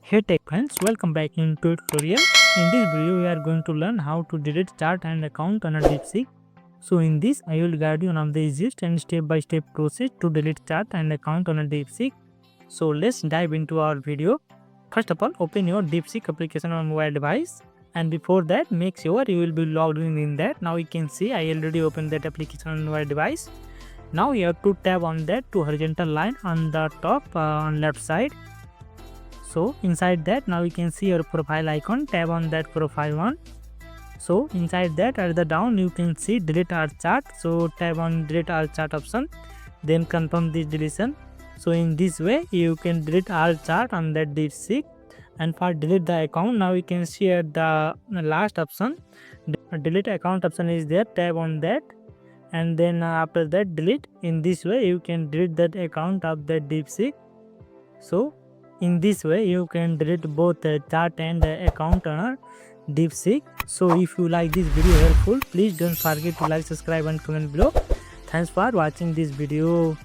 Hey tech friends, welcome back into a tutorial. In this video, we are going to learn how to delete chart and account on a DeepSeek. So in this, I will guide you one of the easiest and step-by-step process to delete chart and account on a DeepSeek. So let's dive into our video. First of all, open your DeepSeek application on mobile device. And before that, make sure you will be logged in that. Now you can see I already opened that application on mobile device. Now you have to tap on that to horizontal line on the top on left side. So inside that, now you can see your profile icon, tap on that profile one. So inside that, at the down you can see delete our chart. So tap on delete our chart option, then confirm this deletion. So in this way you can delete our chart on that DeepSeek. And for delete the account, now you can see at the last option, delete account option is there, tap on that, and then after that delete. In this way you can delete that account of that DeepSeek. So in this way you can delete both the chart and the account on a DeepSeek. So if you like this video helpful, please don't forget to like, subscribe and comment below. Thanks for watching this video.